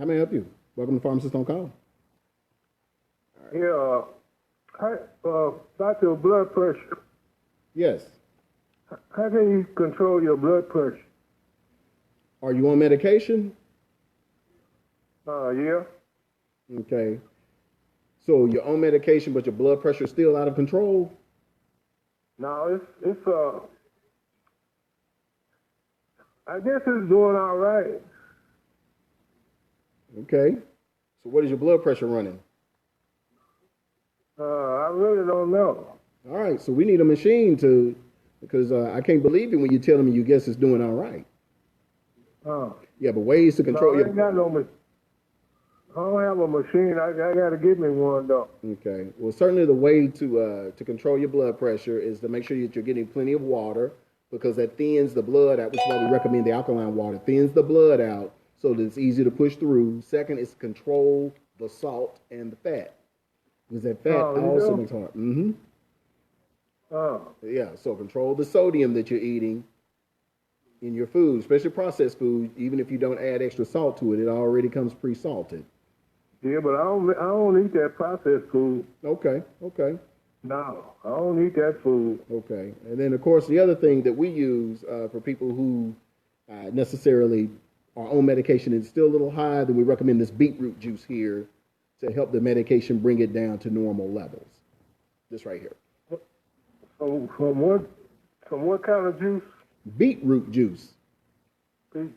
How may I help you? Welcome to Pharmacist on Call. Yeah, about your blood pressure. Yes. How can you control your blood pressure? Are you on medication? Yeah. Okay. So you're on medication, but your blood pressure is still out of control? No, I guess it's doing all right. Okay. So what is your blood pressure running? I really don't know. All right. So we need a machine because I can't believe it when you tell me you guess it's doing all right. Yeah, but ways to control I ain't got no machine. I don't have a machine. I got to get me one, though. Okay. Well, certainly the way to control your blood pressure is to make sure that you're getting plenty of water because that thins the blood out, which is why we recommend the alkaline water. Thins the blood out so that it's easy to push through. Second is control the salt and the fat because that fat also makes it hard. Mm-hmm. Yeah. So control the sodium that you're eating in your food, especially processed food. Even if you don't add extra salt to it, it already comes pre-salted. Yeah, but I don't eat that processed food. Okay. No, I don't eat that food. Okay. And then, of course, the other thing that we use for people who necessarily are on medication and still a little high, then we recommend this beetroot juice here to help the medication bring it down to normal levels. This right here. So from what kind of juice? Beetroot juice.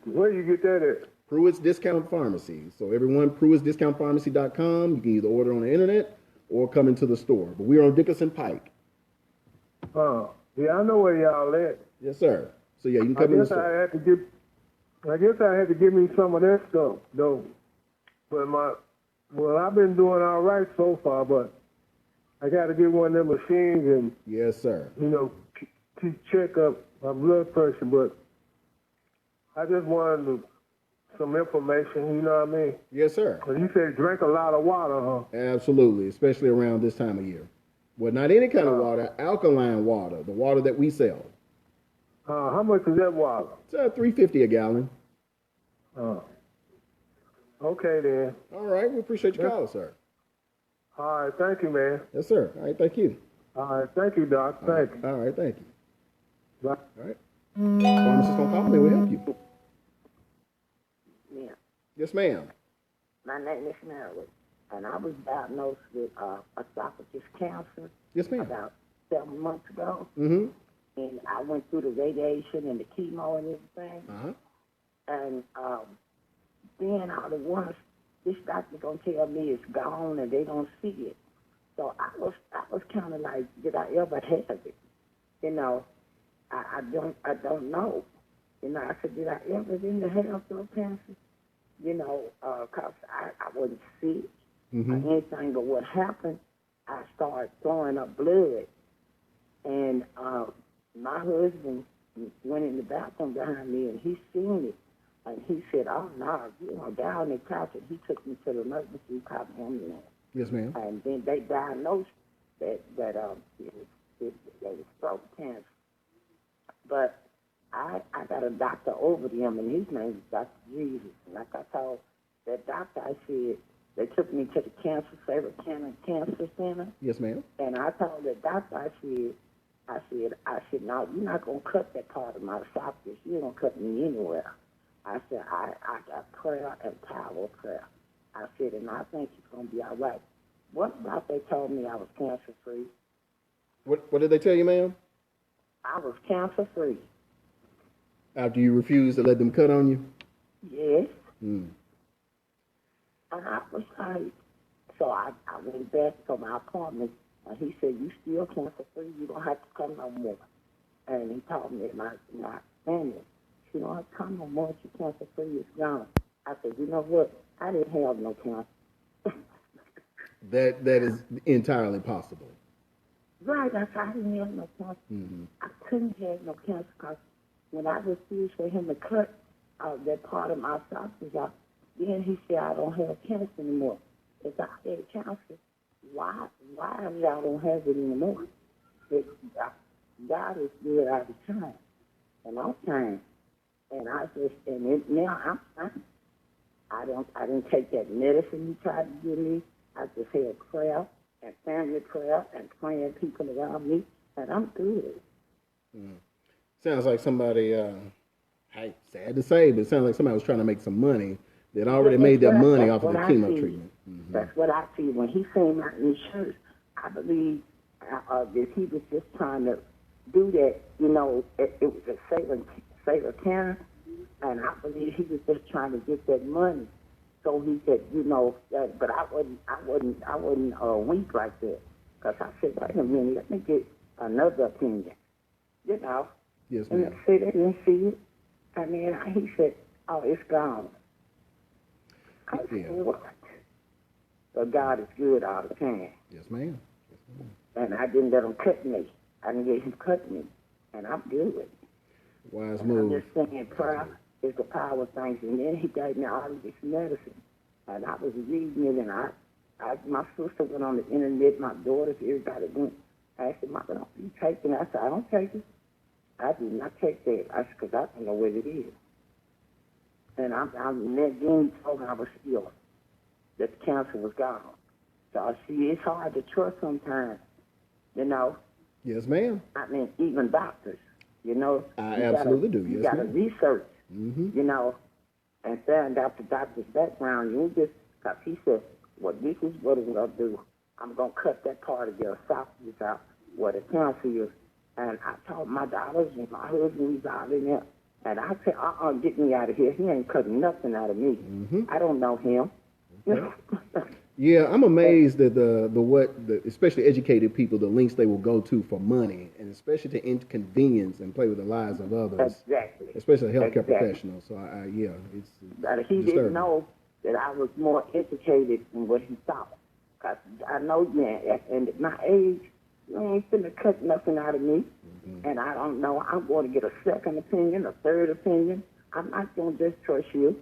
Where you get that at? Pruitt's Discount Pharmacy. So everyone, Pruitt'sDiscountPharmacy.com. You can either order on the internet or come into the store. But we're on Dickerson Pike. Yeah, I know where y'all at. Yes, sir. So yeah, you can come in the store. I guess I had to give me some of that stuff though. But I've been doing all right so far, but I got to get one of them machines and yes, sir. To check up my blood pressure. But I just wanted some information. You know what I mean? Yes, sir. Because you said drink a lot of water, huh? Absolutely, especially around this time of year. Well, not any kind of water, alkaline water, the water that we sell. How much is that water? It's $3.50 a gallon. Okay then. All right, we appreciate your call, sir. All right, thank you, man. Yes, sir. All right, thank you. All right, thank you, Doc. Thank you. All right, thank you. Bye. All right. Pharmacist on call, may we help you? Yeah. Yes, ma'am. My name is Marilyn, and I was diagnosed with esophagus cancer. Yes, ma'am. About 7 months ago. Mm-hmm. And I went through the radiation and the chemo and everything. Uh-huh. And then all at once, this doctor gonna tell me it's gone and they don't see it. So I was kind of like, did I ever have it? I don't know. I said, did I ever really have those cancer? Cause I wasn't sick or anything. But what happened? I started throwing up blood, and my husband went in the bathroom behind me and he seen it. And he said, oh, no, down on the couch. And he took me to the emergency room, called the ambulance. Yes, ma'am. And then they diagnosed that it was throat cancer. But I got a doctor over them, and his name is Dr. Jesus. And like I told that doctor, I said, they took me to the Cancer Center. Yes, ma'am. And I told the doctor, I said, no, you're not going to cut that part of my esophagus. You're going to cut me anywhere. I said, I got prayer and power of prayer. I said, and I think it's going to be all right. What about they told me I was cancer-free? What did they tell you, ma'am? I was cancer-free. After you refused to let them cut on you? Yes. And I was like, so I went back to my appointment, and he said, you still cancer-free, you don't have to come no more. And he told me, my family, you don't have to come no more, you're cancer-free, it's gone. I said, you know what, I didn't have no cancer. That is entirely possible. Right, I said, I didn't have no cancer. I couldn't have no cancer because when I refused for him to cut that part of my esophagus out, then he said, I don't have cancer anymore. If I had cancer, why y'all don't have it anymore? God is good all the time. And I'm trying. And now I'm fine. I didn't take that medicine you tried to give me. I just had prayer and family prayer and praying people around me, and I'm good. Sounds like somebody, hey, sad to say, but it sounds like somebody was trying to make some money that already made their money off of the chemo treatment. That's what I see. When he seen my insurance, I believe that he was just trying to do that. You know, it was a save a town, and I believe he was just trying to get that money. So he said, you know, but I wasn't weak like that, because I said, wait a minute, let me get another opinion. You know. Yes, And ma'am. they said they didn't see it. And then he said, oh, it's gone. I said, what? But God is good all the time. Yes, ma'am. And I didn't let him cut me. I didn't let him cut me. And I'm good. Wise And move. I'm just saying, prayer is the power of things. And then he gave me all of this medicine. And I was reading it, and my sister went on the internet, my daughters, everybody went. I said, Mama, don't you take it? I said, I don't take it. I do not take that. I said, because I don't know what it is. And then he told me I was ill, that the cancer was gone. So, see, it's hard to trust sometimes, you know. Yes, ma'am. I mean, even doctors, you know. I absolutely do. You Yes, got to ma'am. research, you know, and find out the doctor's background. You just, because he said, well, this is what I'm going to do. I'm going to cut that part of your esophagus out where the cancer is. And I told my daughters and my husband, he's out in there. And I said, get me out of here. He ain't cutting nothing out of me. I don't know him. Yeah, I'm amazed at especially educated people, the links they will go to for money, and especially to inconvenience and play with the lives of others. Exactly. Especially healthcare professionals. So it's but he disturbing. didn't know that I was more educated than what he thought. Cause I know, man, at my age, you ain't finna cut nothing out of me. And I don't know. I'm going to get a second opinion, a third opinion. I'm not going to just trust you.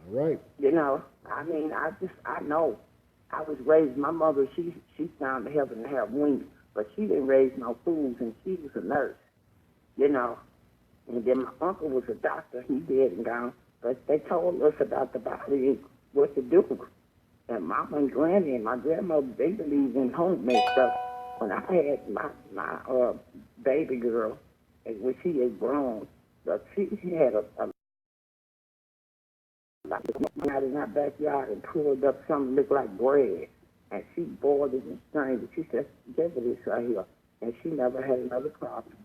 All right. You know, I mean, I know. I was raised, my mother, she's down to heaven to have wings, but she didn't raise no fools, and she was a nurse, you know. And then my uncle was a doctor. He dead and gone. But they told us about the body and what to do. And Mama and Granny and my grandmother, they believed in homemade stuff. When I had my baby girl, when she had grown, but she had a out in our backyard and pulled up something that looked like bread. And she boiled it and strained it. She said, give it this right here. And she never had another problem.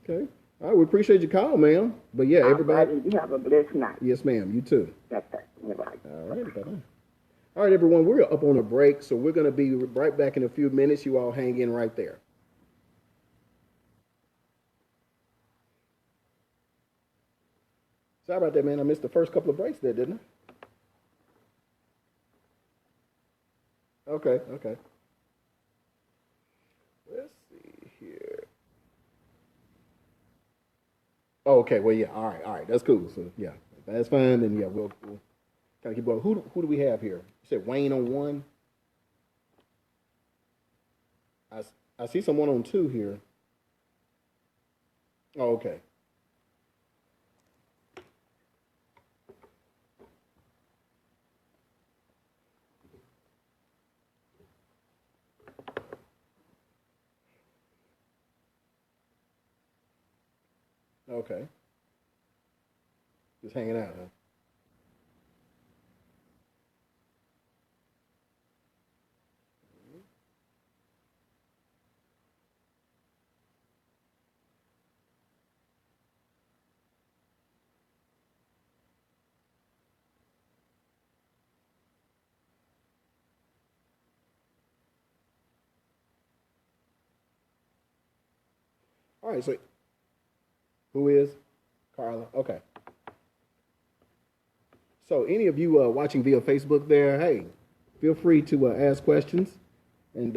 Okay. All right, we appreciate your call, ma'am. But yeah, everybody. You have a blessed night. Yes, ma'am. You too. That's it. Right. All right. Bye-bye. All right, everyone. We're up on a break, so we're going to be right back in a few minutes. You all hang in right there. Sorry about that, man. I missed the first couple of breaks there, didn't I? Okay. Let's see here. Oh, okay. Well, yeah. All right. That's cool. So, yeah, if that's fine. Then, yeah, we'll kind of keep going. Who do we have here? You said Wayne on 1. I see someone on 2 here. Oh, okay. Okay. Just hanging out, huh? All right, so who is? Carla. Okay. So any of you watching via Facebook there, hey, feel free to ask questions, and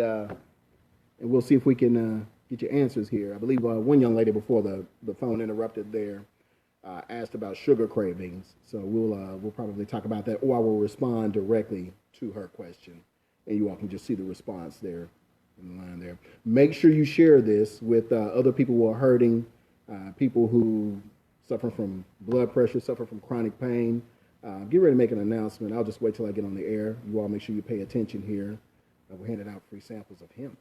we'll see if we can get your answers here. I believe one young lady before the phone interrupted there asked about sugar cravings. So we'll probably talk about that, or I will respond directly to her question, and you all can just see the response there in the line there. Make sure you share this with other people who are hurting, people who suffer from blood pressure, suffer from chronic pain. Get ready to make an announcement. I'll just wait till I get on the air. You all make sure you pay attention here. We're handing out free samples of hemp.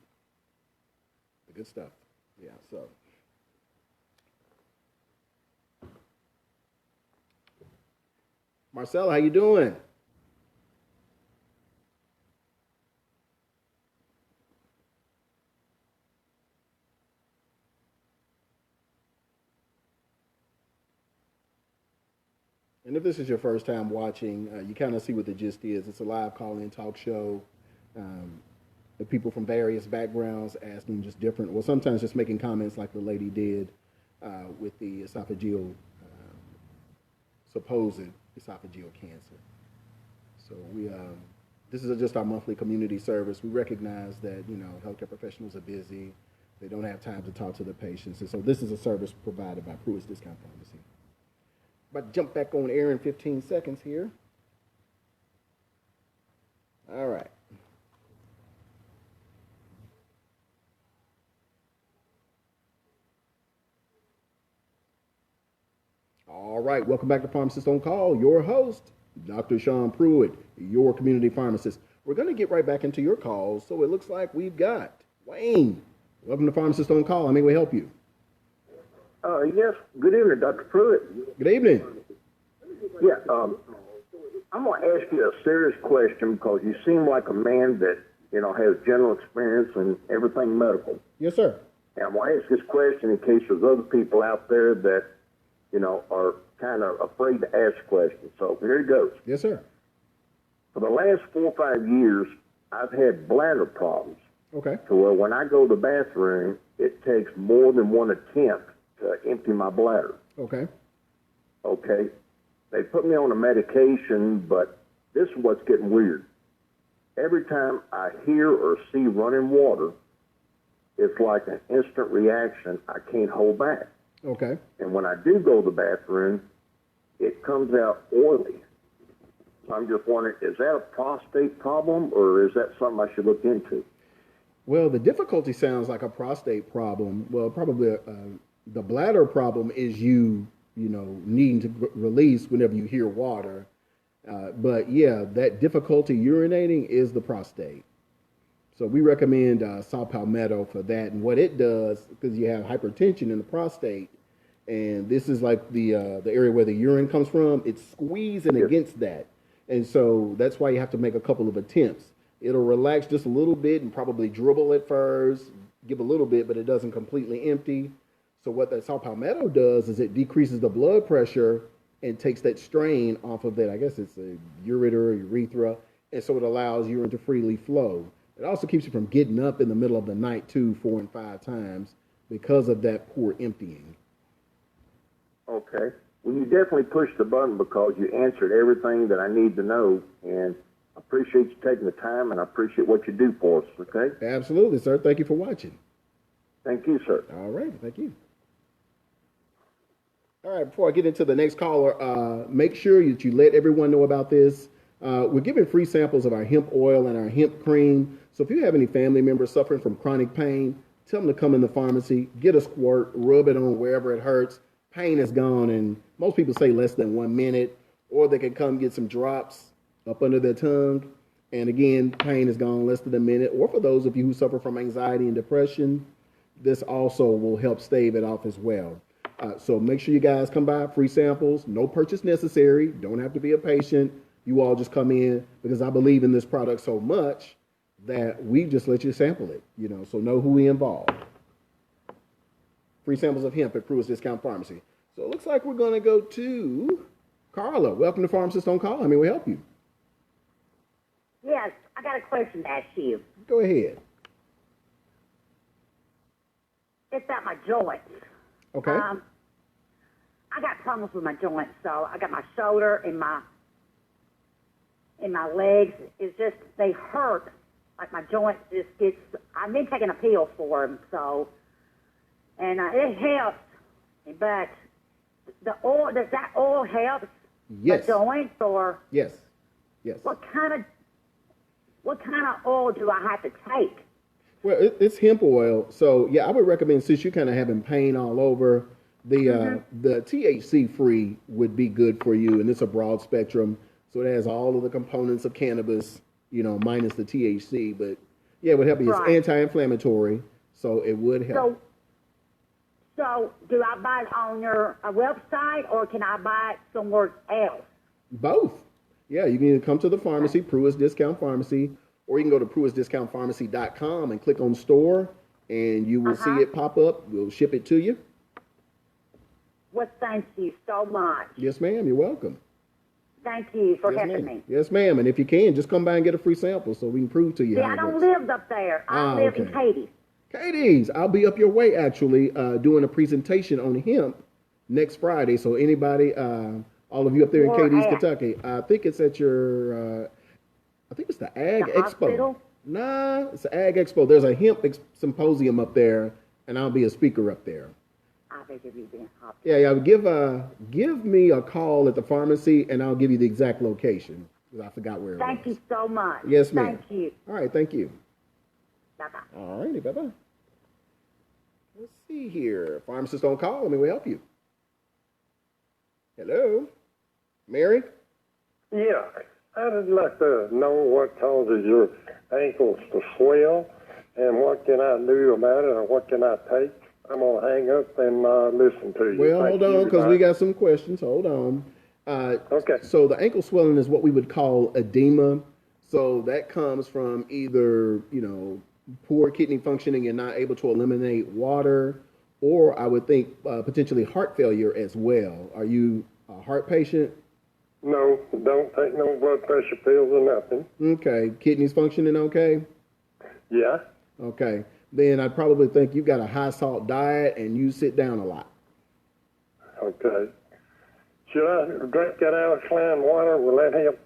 The good stuff. Yeah, so. Marcella, how you doing? And if this is your first time watching, you kind of see what the gist is. It's a live call-in talk show. The people from various backgrounds asking just different, well, sometimes just making comments like the lady did with the esophageal, supposed esophageal cancer. So this is just our monthly community service. We recognize that, healthcare professionals are busy. They don't have time to talk to the patients. And so this is a service provided by Pruitt's Discount Pharmacy. About to jump back on air in 15 seconds here. All right. All right, welcome back to Pharmacist on Call. Your host, Dr. Sean Pruitt, your community pharmacist. We're going to get right back into your calls, so it looks like we've got Wayne. Welcome to Pharmacist on Call. How may we help you? Yes. Good evening, Dr. Pruitt. Good evening. Yeah, I'm going to ask you a serious question because you seem like a man that, has general experience in everything medical. Yes, sir. And I'm going to ask this question in case there's other people out there that, are kind of afraid to ask questions. So here it goes. Yes, sir. For the last 4 or 5 years, I've had bladder problems. Okay. To where when I go to the bathroom, it takes more than one attempt to empty my bladder. Okay. Okay. They put me on a medication, but this is what's getting weird. Every time I hear or see running water, it's like an instant reaction. I can't hold back. Okay. And when I do go to the bathroom, it comes out oily. So I'm just wondering, is that a prostate problem or is that something I should look into? Well, the difficulty sounds like a prostate problem. Well, probably the bladder problem is needing to release whenever you hear water. But yeah, that difficulty urinating is the prostate. So we recommend saw palmetto for that. And what it does, because you have hypertension in the prostate, and this is like the area where the urine comes from, it's squeezing against that. And so that's why you have to make a couple of attempts. It'll relax just a little bit and probably dribble at first, give a little bit, but it doesn't completely empty. So what that saw palmetto does is it decreases the blood pressure and takes that strain off of that. I guess it's a ureter, urethra, and so it allows urine to freely flow. It also keeps you from getting up in the middle of the night, 2, 4, and 5 times because of that poor emptying. Okay. Well, you definitely pushed the button because you answered everything that I need to know, and I appreciate you taking the time, and I appreciate what you do for us, okay? Absolutely, sir. Thank you for watching. Thank you, sir. All right. Thank you. All right. Before I get into the next caller, make sure that you let everyone know about this. We're giving free samples of our hemp oil and our hemp cream. So if you have any family members suffering from chronic pain, tell them to come in the pharmacy, get a squirt, rub it on wherever it hurts. Pain is gone, and most people say less than 1 minute, or they can come get some drops up under their tongue. And again, pain is gone less than a minute. Or for those of you who suffer from anxiety and depression, this also will help stave it off as well. So make sure you guys come by, free samples, no purchase necessary. Don't have to be a patient. You all just come in because I believe in this product so much that we just let you sample it, so know who we involved. Free samples of hemp at Pruitt's Discount Pharmacy. So it looks like we're going to go to Carla. Welcome to Pharmacist on Call. How may we help you? Yes, I got a question to ask you. Go ahead. It's about my joints. Okay. I got problems with my joints, so I got my shoulder and my legs. It's just, they hurt. Like my joints just gets, I've been taking a pill for them, so, and it helps, but the oil, does that oil help Yes. the joints, or Yes. what kind of oil do I have to take? Well, it's hemp oil. So, yeah, I would recommend, since you're kind of having pain all over, The THC free would be good for you, and it's a broad spectrum, so it has all of the components of cannabis, minus the THC. But yeah, it would help you. It's Right. anti-inflammatory, so it would help. So do I buy it on your website, or can I buy it somewhere else? Both. Yeah, you can either come to the pharmacy, Pruitt's Discount Pharmacy, or you can go to pruittsdiscountpharmacy.com and click on store, and you will see it pop up. We'll ship it to you. Well, thank you so much. Yes, ma'am. You're welcome. Thank you for Yes, helping ma'am. me. Yes, ma'am. And if you can, just come by and get a free sample so we can prove to you See, how I it don't works. live up there. I live in okay. Katy. Katie's, I'll be up your way actually, doing a presentation on hemp next Friday. So anybody, all of you up there in Where Katie's, at? Kentucky, I think it's at your, I think it's the Ag The Expo. hospital? Nah, it's the Ag Expo. There's a hemp symposium up there, and I'll be a speaker up there. I think if you've been up Yeah. Give me a call at the pharmacy, and I'll give you the exact location because I forgot where it Thank was. you so much. Yes, ma'am. Thank you. All right, thank you. Bye-bye. All righty, bye-bye. Let's see here. Pharmacist on call. Let me help you. Hello? Mary? Yeah, I'd like to know what causes your ankles to swell and what can I do about it or what can I take. I'm going to hang up and listen to you. Well, Thank hold on, you. because we Goodbye. got some questions. Hold on. Okay. So the ankle swelling is what we would call edema. So that comes from either, poor kidney functioning and not able to eliminate water, or I would think potentially heart failure as well. Are you a heart patient? No, don't take no blood pressure pills or nothing. Okay. Kidneys functioning okay? Yeah. Okay. Then I'd probably think you've got a high salt diet and you sit down a lot. Okay. Should I drink that alkaline water? Will that help?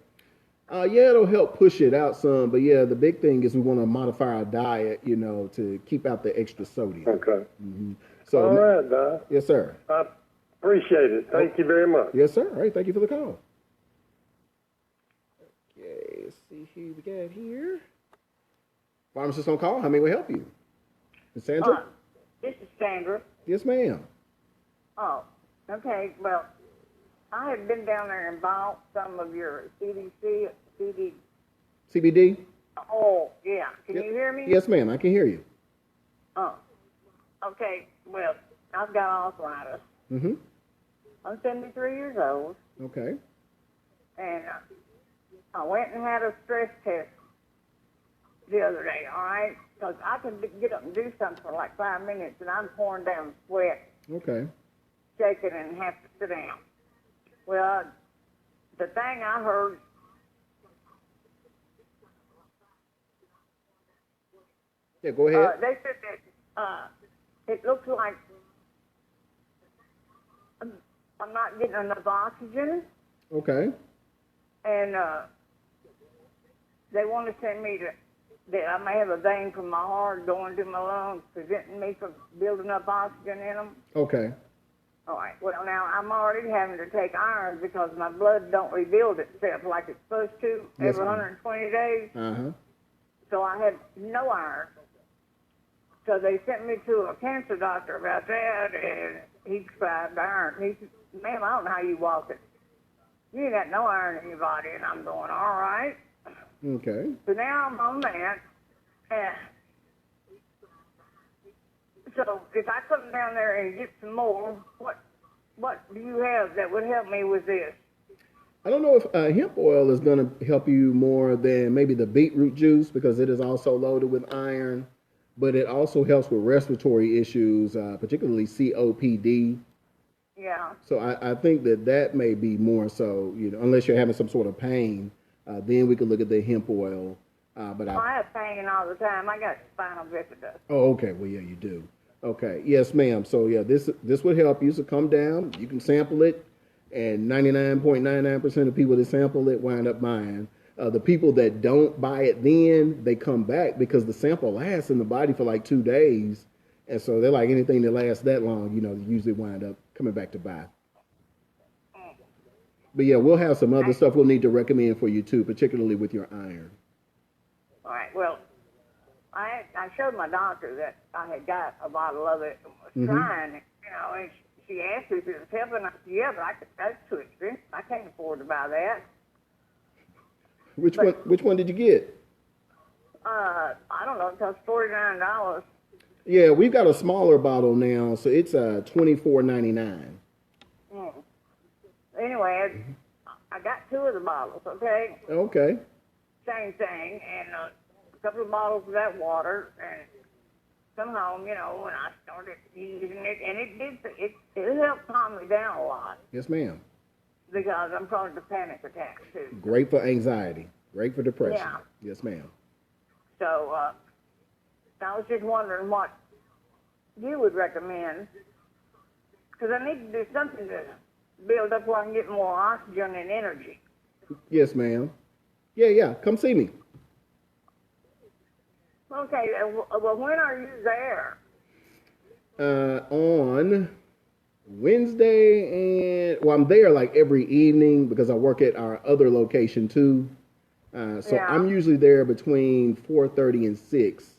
Yeah, it'll help push it out some, but yeah, the big thing is we want to modify our diet, to keep out the extra sodium. Okay. So, All right, Doc. yes, sir. I appreciate it. Thank you very much. Yes, sir. All right, thank you for the call. Okay, let's see who we got here. Pharmacist on call. How may we help you? Miss Sandra? This is Sandra. Yes, ma'am. Oh, okay. Well, I have been down there and bought some of your CD. CBD? Oh, yeah. Can Yep. you hear me? Yes, ma'am. I can hear you. Oh, okay. Well, I've got arthritis. Mm-hmm. I'm 73 years old, Okay. and I went and had a stress test the other day, all right? Because I can get up and do something for like 5 minutes, and I'm pouring down sweat, Okay. shaking, and have to sit down. Well, the thing I heard, Yeah, go ahead. they said that it looks like I'm not getting enough oxygen, Okay. and they want to send me that I may have a vein from my heart going to my lungs, preventing me from building up oxygen in them. Okay. All right. Well, now I'm already having to take iron because my blood don't rebuild itself like it's supposed to Yes, every ma'am. 120 days. Uh-huh. So I had no iron. So they sent me to a cancer doctor about that, and he prescribed iron. He said, "Ma'am, I don't know how you walk it. You ain't got no iron in your body." And I'm going, "All right." Okay. So now I'm on that. And so if I come down there and get some more, what do you have that would help me with this? I don't know if hemp oil is going to help you more than maybe the beetroot juice because it is also loaded with iron, but it also helps with respiratory issues, particularly COPD. Yeah. So I think that may be more so, unless you're having some sort of pain, then we could look at the hemp oil. But I have pain all the time. I got spinal bifida. Oh, okay. Well, yeah, you do. Okay. Yes, ma'am. So yeah, this would help you. So come down. You can sample it, and 99.99% of people that sample it wind up buying. The people that don't buy it, then they come back because the sample lasts in the body for like 2 days, and so they're like anything that lasts that long, they usually wind up coming back to buy. But yeah, we'll have some other stuff we'll need to recommend for you too, particularly with your iron. All right. Well, I showed my doctor that I had got a bottle of it and was trying it, and she asked me if it was helping. I said, yeah, but that's too expensive. I can't afford to buy that. Which one did you get? I don't know. It costs $49. Yeah, we've got a smaller bottle now, so it's $24.99. Anyway, I got 2 of the bottles, okay? Okay. Same thing, and a couple of bottles of that water, and somehow, when I started using it, and it helped calm me down a lot. Yes, ma'am. Because I'm prone to panic attacks, too. Great for anxiety. Great for depression. Yeah. Yes, ma'am. So, I was just wondering what you would recommend, because I need to do something to build up where I can get more oxygen and energy. Yes, ma'am. Yeah. Come see me. Okay, well, when are you there? On Wednesday, I'm there like every evening because I work at our other location too. So Yeah. I'm usually there between 4:30 and 6.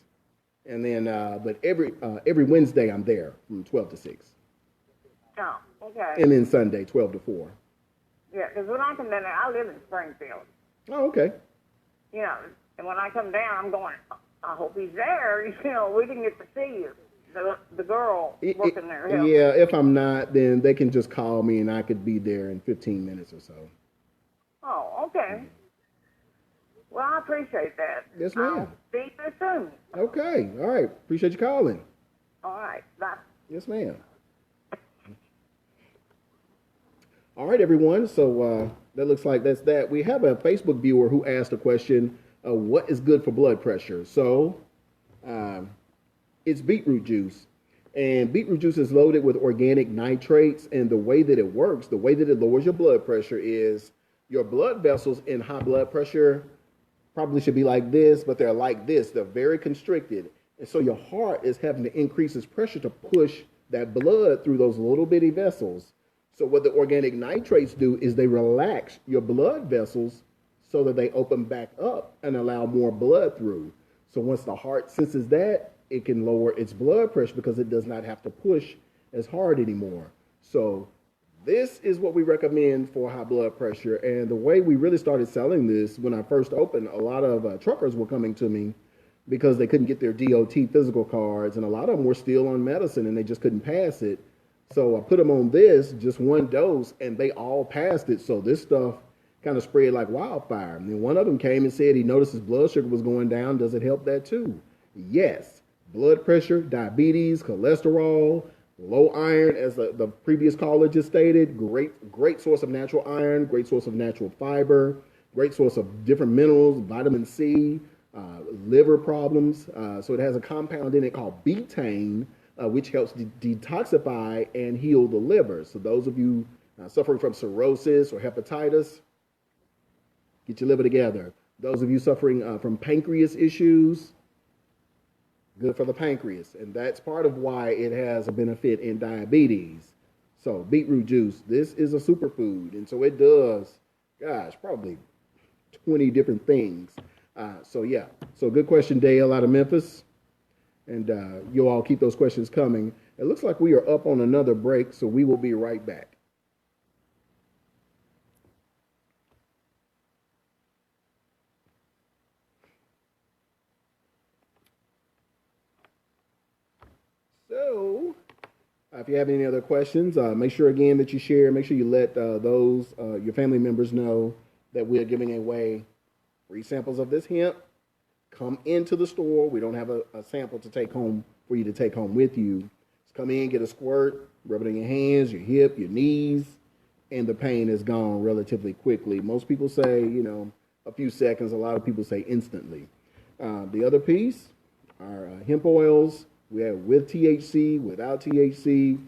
And then, but every Wednesday I'm there from 12 to 6. Oh, okay. And then Sunday, 12 to 4. Yeah, because when I come down there, I live in Springfield. Oh, okay. And when I come down, I'm going, I hope he's there. We didn't get to see you. The girl working there. Yeah, if I'm not, then they can just call me and I could be there in 15 minutes or so. Oh, okay. Well, I appreciate that. Yes, ma'am. I'll see you soon. Okay. All right. Appreciate you calling. All right. Bye. Yes, ma'am. All right, everyone. So that looks like that's that. We have a Facebook viewer who asked a question, what is good for blood pressure? So it's beetroot juice. And beetroot juice is loaded with organic nitrates. And the way that it works, the way that it lowers your blood pressure is your blood vessels in high blood pressure probably should be like this, but they're like this. They're very constricted. And so your heart is having to increase its pressure to push that blood through those little bitty vessels. So what the organic nitrates do is they relax your blood vessels so that they open back up and allow more blood through. So once the heart senses that, it can lower its blood pressure because it does not have to push as hard anymore. So this is what we recommend for high blood pressure. And the way we really started selling this, when I first opened, a lot of truckers were coming to me because they couldn't get their DOT physical cards. And a lot of them were still on medicine and they just couldn't pass it. So I put them on this, just one dose, and they all passed it. So this stuff kind of spread like wildfire. And then one of them came and said he noticed his blood sugar was going down. Does it help that too? Yes. Blood pressure, diabetes, cholesterol, low iron, as the previous caller just stated, great source of natural iron, great source of natural fiber, great source of different minerals, vitamin C, liver problems. So it has a compound in it called betaine, which helps detoxify and heal the liver. So those of you suffering from cirrhosis or hepatitis, get your liver together. Those of you suffering from pancreas issues, good for the pancreas. And that's part of why it has a benefit in diabetes. So beetroot juice, this is a superfood. And so it does, probably 20 different things. So good question, Dale, out of Memphis. And you all keep those questions coming. It looks like we are up on another break, so we will be right back. So, if you have any other questions, make sure again that you share. Make sure you let your family members know that we are giving away free samples of this hemp. Come into the store. We don't have a sample to take home for you to take home with you. Just come in, get a squirt, rub it in your hands, your hip, your knees, and the pain is gone relatively quickly. Most people say, a few seconds. A lot of people say instantly. The other piece are hemp oils. We have with THC, without THC.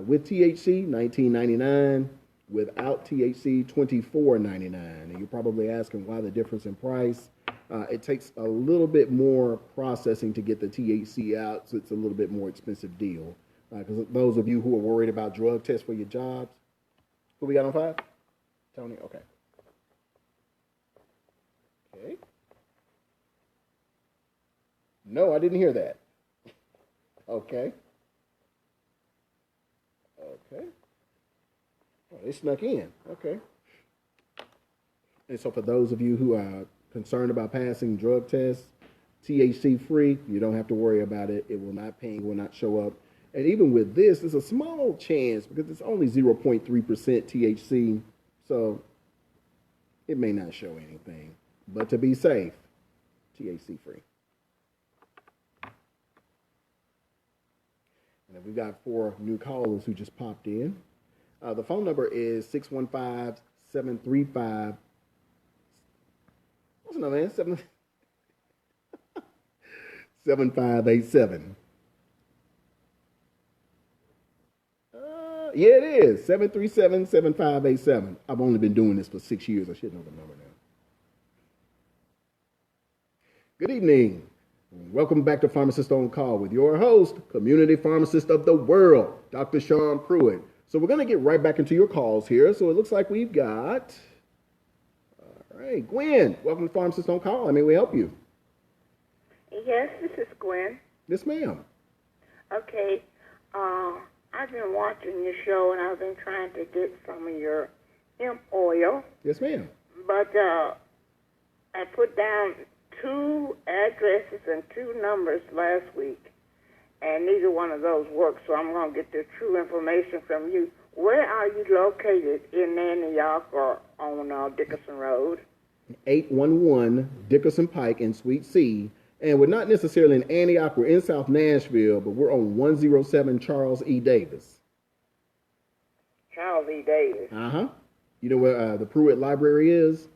With THC, $19.99. Without THC, $24.99. And you're probably asking why the difference in price. It takes a little bit more processing to get the THC out, so it's a little bit more expensive deal. Because those of you who are worried about drug tests for your jobs, who we got on 5? Tony? Okay. Okay. No, I didn't hear that. Okay. Oh, they snuck in. Okay. And so for those of you who are concerned about passing drug tests, THC free, you don't have to worry about it. It will not ping, will not show up. And even with this, there's a small chance because it's only 0.3% THC. So it may not show anything. But to be safe, THC free. And we've got 4 new callers who just popped in. The phone number is 615-735. What's the number, man? 7587. Yeah, it is. 737-7587. I've only been doing this for 6 years. I should know the number now. Good evening. Welcome back to Pharmacist on Call with your host, community pharmacist of the world, Dr. Sean Pruitt. So we're going to get right back into your calls here. So it looks like we've got, all right, Gwen, welcome to Pharmacist on Call. How may we help you? Yes, this is Gwen. Yes, ma'am. Okay, I've been watching your show and I've been trying to get some of your hemp oil. Yes, ma'am. But I put down 2 addresses and 2 numbers last week, and neither one of those worked, so I'm going to get the true information from you. Where are you located in Antioch or on Dickerson Road? 811 Dickerson Pike in Suite C. And we're not necessarily in Antioch. We're in South Nashville, but we're on 107 Charles E. Davis. Charles E. Davis. Uh-huh. You know where the Pruitt Library is?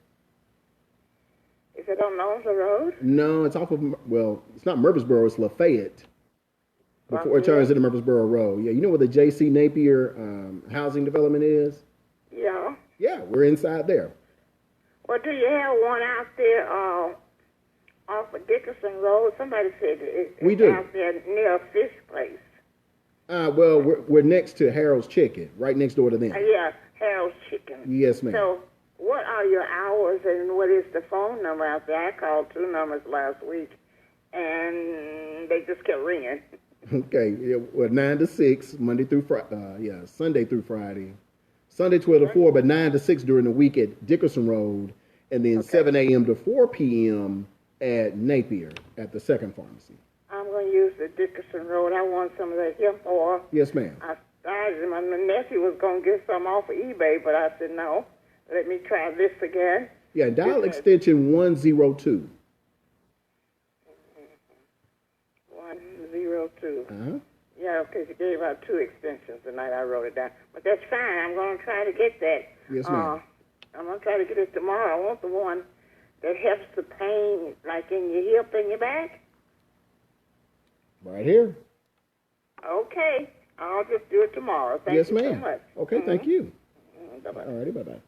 Is it on Nolza Road? No, it's off of, well, it's not Murfreesboro, it's Lafayette. Before it turns into Murfreesboro Road. Yeah, you know where the J.C. Napier housing development is? Yeah. Yeah, we're inside there. Well, do you have one out there off of Dickerson Road? Somebody said it's We do. out there near a fish place. Well, we're next to Harold's Chicken, right next door to them. Yeah, Harold's Chicken. Yes, ma'am. So what are your hours and what is the phone number out there? I called 2 numbers last week, and they just kept ringing. Okay, yeah, well, 9 to 6, Monday through Friday, Sunday through Friday. Sunday 12 to 4, but 9 to 6 during the week at Dickerson Road, and then 7 a.m. to 4 p.m. at Napier at the second pharmacy. I'm going to use the Dickerson Road. I want some of that hemp oil. Yes, ma'am. My nephew was going to get some off of eBay, but I said, no, let me try this again. Yeah, dial extension 102. 102. Uh-huh. Yeah, because he gave out 2 extensions tonight. I wrote it down. But that's fine. I'm going to try to get that. Yes, ma'am. I'm going to try to get it tomorrow. I want the one that helps the pain, like in your hip and your back. Right here. Okay. I'll just do it tomorrow. Thank Yes, you so ma'am. much. Okay, thank you. Bye-bye. All righty, bye-bye.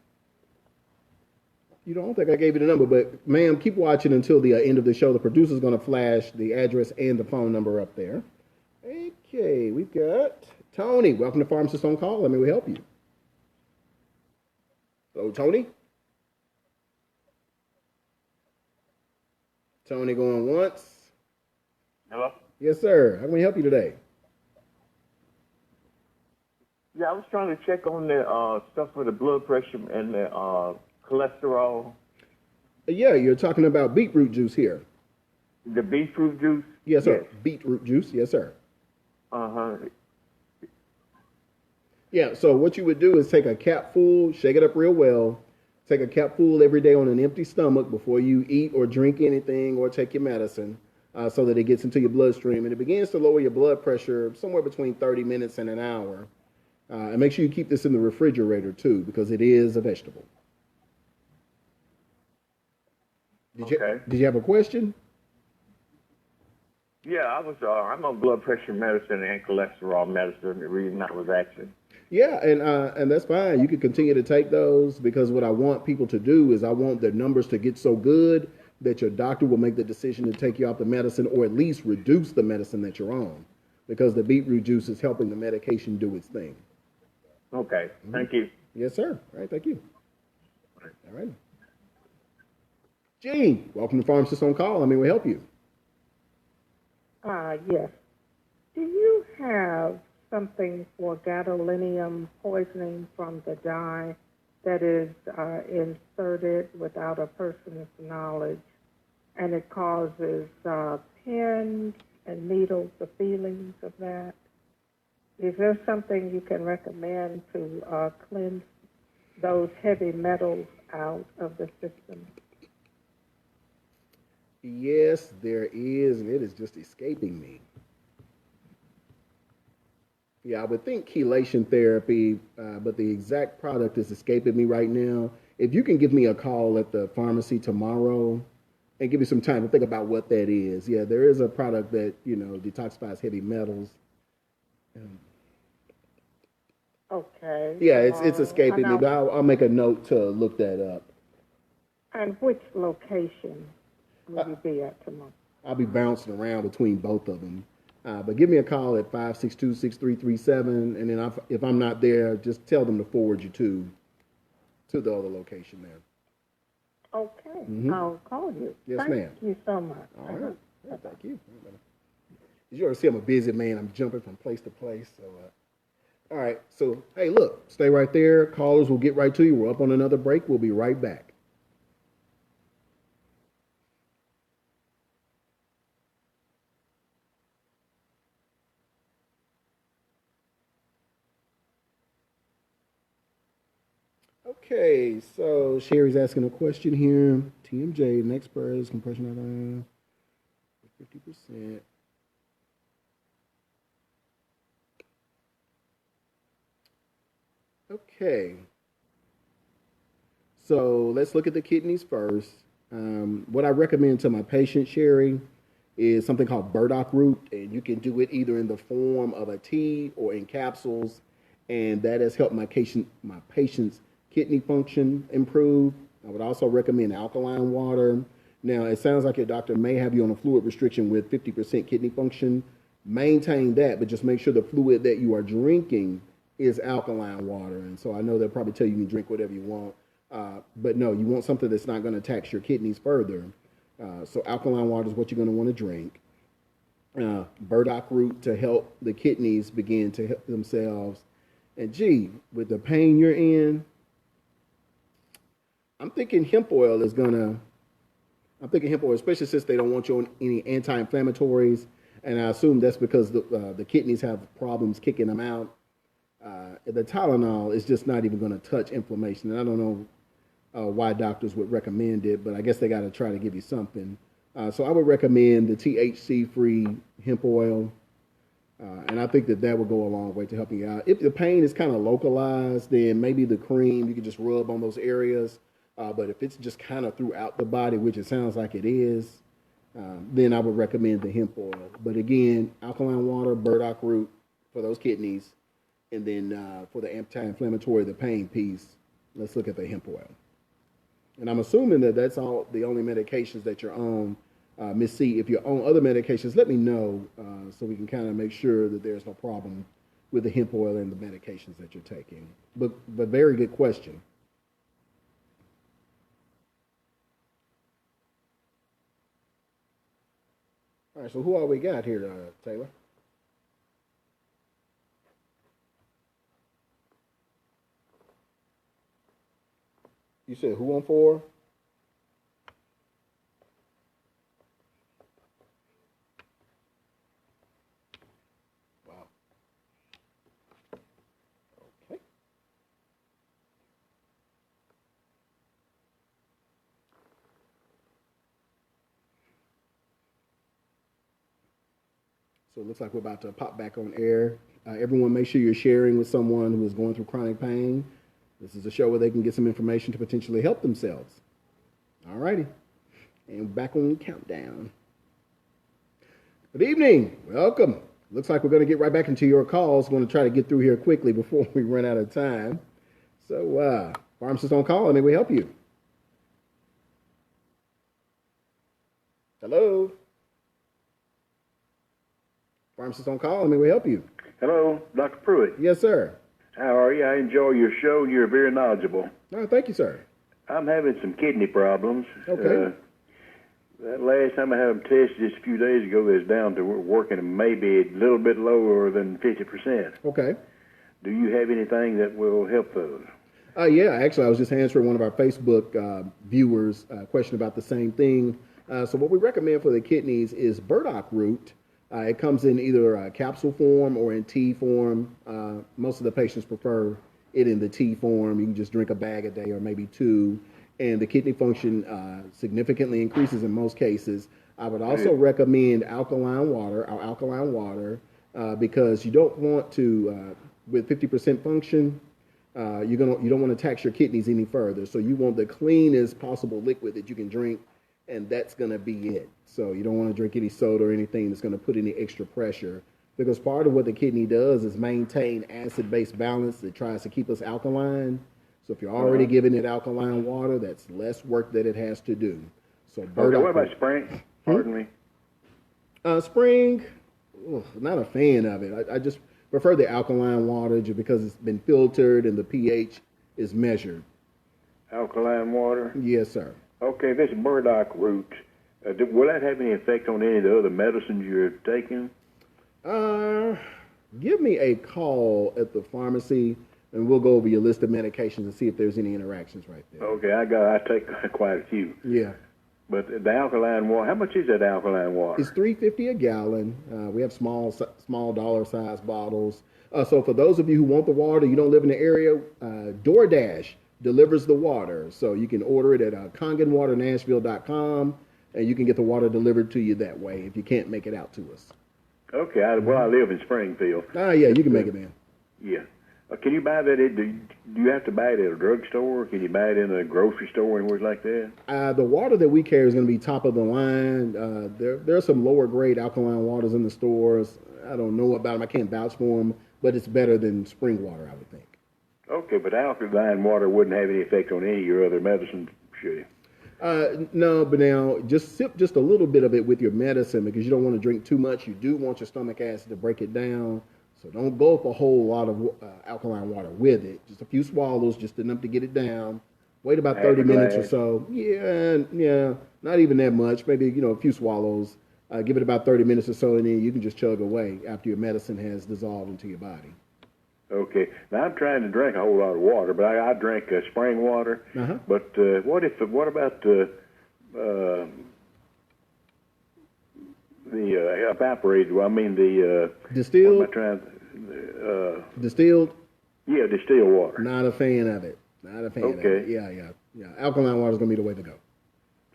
You don't think I gave you the number, but ma'am, keep watching until the end of the show. The producer's going to flash the address and the phone number up there. Okay, we've got Tony. Welcome to Pharmacist on Call. Let me help you. Hello, Tony. Tony going once. Hello? Yes, sir. How can we help you today? Yeah, I was trying to check on the stuff for the blood pressure and the cholesterol. Yeah, you're talking about beetroot juice here. The beetroot juice? Yes, sir. Yes. Beetroot juice. Yes, sir. Uh-huh. Yeah, so what you would do is take a capful, shake it up real well, take a capful every day on an empty stomach before you eat or drink anything or take your medicine so that it gets into your bloodstream. And it begins to lower your blood pressure somewhere between 30 minutes and an hour. And make sure you keep this in the refrigerator, too, because it is a vegetable. Did you have a question? Yeah, I'm on blood pressure medicine and cholesterol medicine. The reason I was asking. Yeah, and that's fine. You can continue to take those because what I want people to do is I want their numbers to get so good that your doctor will make the decision to take you off the medicine or at least reduce the medicine that you're on because the beetroot juice is helping the medication do its thing. Okay, thank you. Yes, sir. All right, thank you. All right. Gene, welcome to Pharmacist on Call. How may we help you? Yes. Do you have something for gadolinium poisoning from the dye that is inserted without a person's knowledge, and it causes pins and needles, the feelings of that. Is there something you can recommend to cleanse those heavy metals out of the system? Yes, there is, and it is just escaping me. Yeah, I would think chelation therapy, but the exact product is escaping me right now. If you can give me a call at the pharmacy tomorrow and give me some time to think about what that is. Yeah, there is a product that, detoxifies heavy metals. Okay. Yeah, it's escaping me, but I'll make a note to look that up. And which location will you be at tomorrow? I'll be bouncing around between both of them. But give me a call at 562-6337, and then if I'm not there, just tell them to forward you to the other location there. Okay, Mhm. I'll call you. Yes, ma'am. Thank you so much. All right. Yeah, thank you. As you already see, I'm a busy man. I'm jumping from place to place. So, all right. So, hey, look, stay right there. Callers will get right to you. We're up on another break. We'll be right back. Okay, so Sherry's asking a question here. TMJ, next pair is compression out of 50%. Okay. So let's look at the kidneys first. What I recommend to my patient, Sherry, is something called burdock root, and you can do it either in the form of a tea or in capsules, and that has helped my patient's kidney function improve. I would also recommend alkaline water. Now, it sounds like your doctor may have you on a fluid restriction with 50% kidney function. Maintain that, but just make sure the fluid that you are drinking is alkaline water. And so I know they'll probably tell you can drink whatever you want. But no, you want something that's not going to tax your kidneys further. So alkaline water is what you're going to want to drink. Burdock root to help the kidneys begin to help themselves. And gee, with the pain you're in, I'm thinking hemp oil, especially since they don't want you on any anti-inflammatories. And I assume that's because the kidneys have problems kicking them out. The Tylenol is just not even going to touch inflammation. And I don't know why doctors would recommend it, but I guess they got to try to give you something. So I would recommend the THC-free hemp oil. And I think that would go a long way to helping you out. If the pain is kind of localized, then maybe the cream, you can just rub on those areas. But if it's just kind of throughout the body, which it sounds like it is, then I would recommend the hemp oil. But again, alkaline water, burdock root for those kidneys. And then for the anti-inflammatory, the pain piece, let's look at the hemp oil. And I'm assuming that that's all the only medications that you're on. Miss C, if you're on other medications, let me know so we can kind of make sure that there's no problem with the hemp oil and the medications that you're taking. But very good question. All right, so who all we got here, Taylor? You said who on 4? Wow. Okay. So it looks like we're about to pop back on air. Everyone, make sure you're sharing with someone who is going through chronic pain. This is a show where they can get some information to potentially help themselves. All righty. And back on countdown. Good evening. Welcome. Looks like we're going to get right back into your calls. Going to try to get through here quickly before we run out of time. So, pharmacist on call, may we help you? Hello? Pharmacist on call, may we help you? Hello, Dr. Pruitt. Yes, sir. How are you? I enjoy your show. You're very knowledgeable. Oh, thank you, sir. I'm having some kidney problems. Okay. That last time I had them tested just a few days ago, they was down to working maybe a little bit lower than 50%. Okay. Do you have anything that will help those? Yeah, actually, I was just answering one of our Facebook viewers' question about the same thing. So what we recommend for the kidneys is burdock root. It comes in either capsule form or in tea form. Most of the patients prefer it in the tea form. You can just drink a bag a day or maybe two, and the kidney function significantly increases in most cases. I would also recommend alkaline water, because you don't want to, with 50% function, you don't want to tax your kidneys any further. So you want the cleanest possible liquid that you can drink, and that's going to be it. So you don't want to drink any soda or anything that's going to put any extra pressure, because part of what the kidney does is maintain acid-base balance. It tries to keep us alkaline. So if you're already giving it alkaline water, that's less work that it has to do. So Okay, what about spring? Pardon me. Spring, not a fan of it. I just prefer the alkaline water just because it's been filtered and the pH is measured. Alkaline water? Yes, sir. Okay, this burdock root, will that have any effect on any of the other medicines you're taking? Give me a call at the pharmacy, and we'll go over your list of medications and see if there's any interactions right there. Okay, I take quite a few. Yeah. But the alkaline water, how much is that alkaline water? It's $3.50 a gallon. We have small dollar size bottles. So for those of you who want the water, you don't live in the area, DoorDash delivers the water. So you can order it at KonganWaterNashville.com, and you can get the water delivered to you that way if you can't make it out to us. Okay, I live in Springfield. Yeah, you can make it, man. Yeah. Can you buy that? Do you have to buy it at a drugstore? Can you buy it in a grocery store, anywhere like that? The water that we carry is going to be top of the line. There are some lower grade alkaline waters in the stores. I don't know about them. I can't vouch for them, but it's better than spring water, I would think. Okay, but alkaline water wouldn't have any effect on any of your other medicines, should it? No, but now just sip just a little bit of it with your medicine, because you don't want to drink too much. You do want your stomach acid to break it down. So don't gulp a whole lot of alkaline water with it. Just a few swallows, just enough to get it down. Wait about 30 minutes or so. Yeah, not even that much. Maybe, a few swallows. Give it about 30 minutes or so, and then you can just chug away after your medicine has dissolved into your body. Okay. Now, I'm trying to drink a whole lot of water, but I drink spring water. Uh-huh. But what about the evaporated? Well, I mean the distilled. What am I trying? Distilled. Yeah, distilled water. Not a fan of it. Not a fan of it. Yeah. Alkaline water is gonna be the way to go.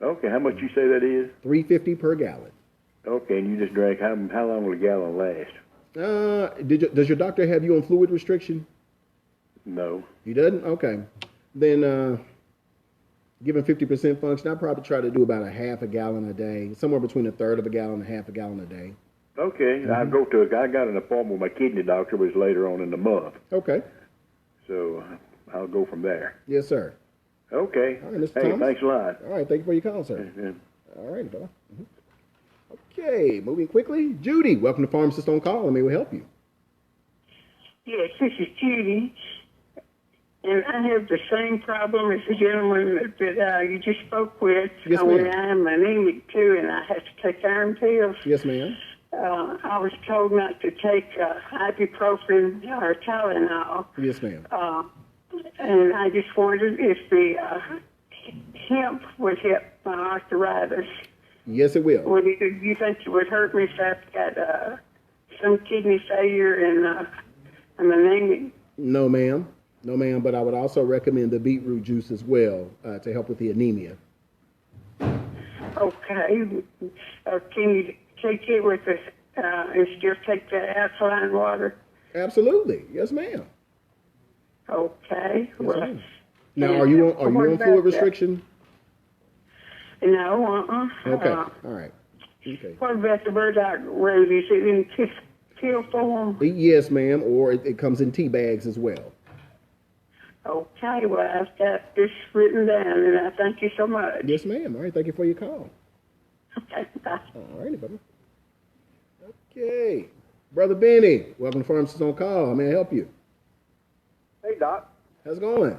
Okay. How much you say that is? $3.50 per gallon. Okay, and you just drank. How long will a gallon last? Does your doctor have you on fluid restriction? No. He doesn't? Okay. Then, given 50% function, I'd probably try to do about a half a gallon a day, somewhere between a third of a gallon and half a gallon a day. Okay. I got an appointment with my kidney doctor, but it's later on in the month. Okay. So I'll go from there. Yes, sir. Okay. All right, Mr. Hey, Thomas. thanks a lot. All right, thank you for your call, sir. Yeah. All right, brother. Okay, moving quickly. Judy, welcome to Pharmacist on Call. Let me help you. Yes, this is Judy, and I have the same problem as the gentleman that you just spoke with. Yes, only ma'am. I'm anemic too, and I have to take iron pills. Yes, ma'am. I was told not to take ibuprofen or Tylenol. Yes, ma'am. And I just wondered if the hemp would help my arthritis. Yes, it will. Do you think it would hurt me if I've got some kidney failure and I'm anemic? No, ma'am. No, ma'am. But I would also recommend the beetroot juice as well to help with the anemia. Okay. Can you take it with the and still take the alkaline water? Absolutely. Yes, ma'am. Okay. Yes, Well, ma'am. Now, are you on fluid restriction? No. Okay. All right. Okay. What about the burdock root? Is it in pill form? Yes, ma'am. Or it comes in tea bags as well. Okay. Well, I've got this written down, and I thank you so much. Yes, ma'am. All right. Thank you for your call. Okay. Bye. All righty, brother. Okay. Brother Benny, welcome to Pharmacist on Call. How may I help you? Hey, Doc. How's it going?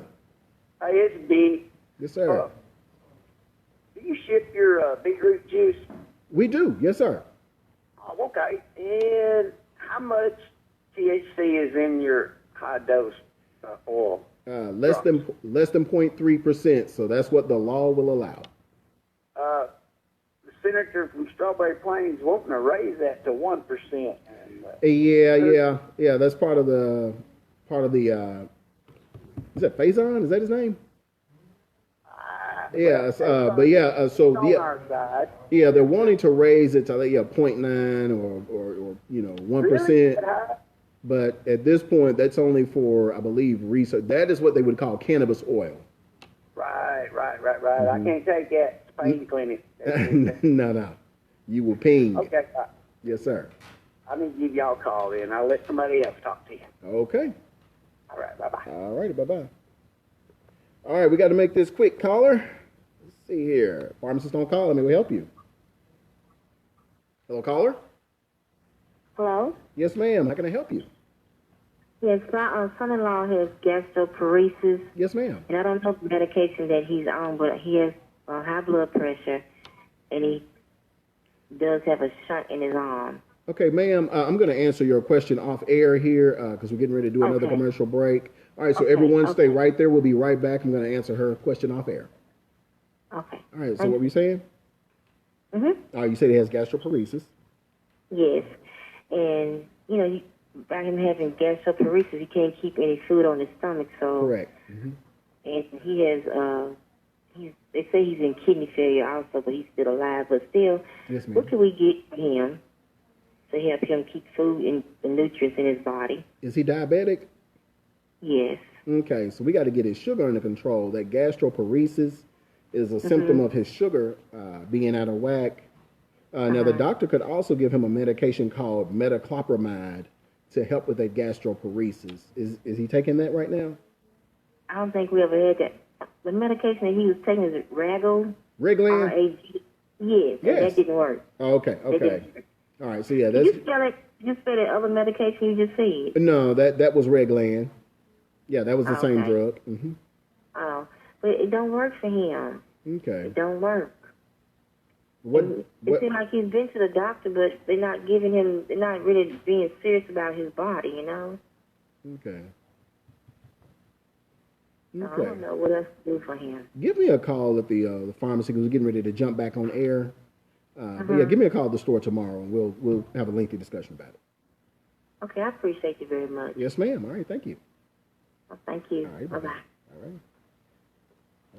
Hey, it's B. Yes, sir. do you ship your beetroot juice? We do, yes, sir. Oh, okay. And how much THC is in your high dose oil? Less than 0.3%. So that's what the law will allow. The senator from Strawberry Plains wanting to raise that to 1%. Yeah. That's part of the. Is that Faison? Is that his name? Yeah, but yeah, so yeah, they're wanting to raise it to 0.9 or 1%. Really? But at this point, that's only for, I believe, research. That is what they would call cannabis oil. Right. I can't take that. It's pain clinic. No. You will ping. Okay. Yes, sir. I need to give y'all a call then. I'll let somebody else talk to you. Okay. All right. Bye-bye. All righty. Bye-bye. All right, we got to make this quick, caller. Let's see here. Pharmacist on call. Let me help you. Hello, caller? Hello? Yes, ma'am. How can I help you? Yes, my son-in-law has gastroparesis. Yes, ma'am. And I don't know the medication that he's on, but he has high blood pressure, and he does have a shunt in his arm. Okay, ma'am, I'm going to answer your question off air here because we're getting ready to do another commercial break. All right, so everyone stay right there. We'll be right back. I'm going to answer her question off air. Okay. All right, so what were you saying? You said he has gastroparesis. Yes. And, by him having gastroparesis, he can't keep any food on his stomach, so... Correct. And he has, they say he's in kidney failure also, but he's still alive. But still, yes, ma'am. What can we get for him to help him keep food and the nutrients in his body? Is he diabetic? Yes. Okay, so we got to get his sugar under control. That gastroparesis is a symptom of his sugar being out of whack. Now, the doctor could also give him a medication called metoclopramide to help with that gastroparesis. Is he taking that right now? I don't think we ever had that. The medication that he was taking is Rago. Reglan? R-A-G. Yes. That didn't work. Oh, okay. All right, so yeah, Did that's... you spell that other medication you just said? No, that was Reglan. Yeah, that was the same drug. Oh, but it don't work for him. Okay. It don't work. It seems like he's been to the doctor, but they're not really being serious about his body, Okay. I don't know what else to do for him. Give me a call at the pharmacy because we're getting ready to jump back on air. But yeah, give me a call at the store tomorrow, and we'll have a lengthy discussion about it. Okay, I appreciate you very much. Yes, ma'am. All right, thank you. Well, thank you. All right, bye-bye.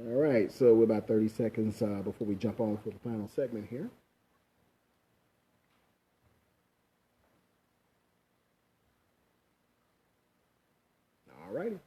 All right, so we're about 30 seconds before we jump on for the final segment here. All righty.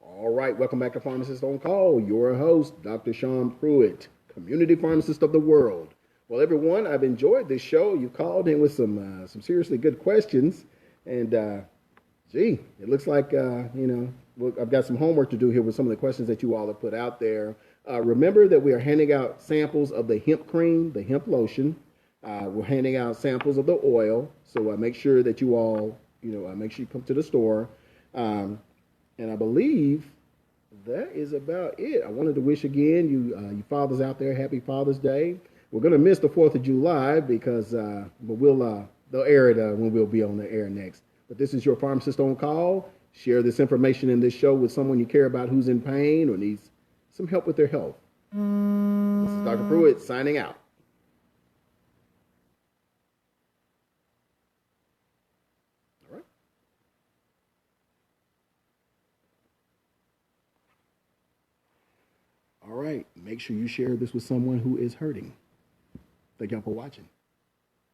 All right, welcome back to Pharmacist on Call. Your host, Dr. Sean Pruitt, community pharmacist of the world. Well, everyone, I've enjoyed this show. You called in with some seriously good questions, and it looks like I've got some homework to do here with some of the questions that you all have put out there. Remember that we are handing out samples of the hemp cream, the hemp lotion. We're handing out samples of the oil, so make sure that you all, make sure you come to the store. And I believe that is about it. I wanted to wish again you fathers out there, happy Father's Day. We're going to miss the 4th of July because they'll air it when we'll be on the air next. But this is your Pharmacist on Call. Share this information in this show with someone you care about who's in pain or needs some help with their health. This is Dr. Pruitt signing out. All right, make sure you share this with someone who is hurting. Thank y'all for watching.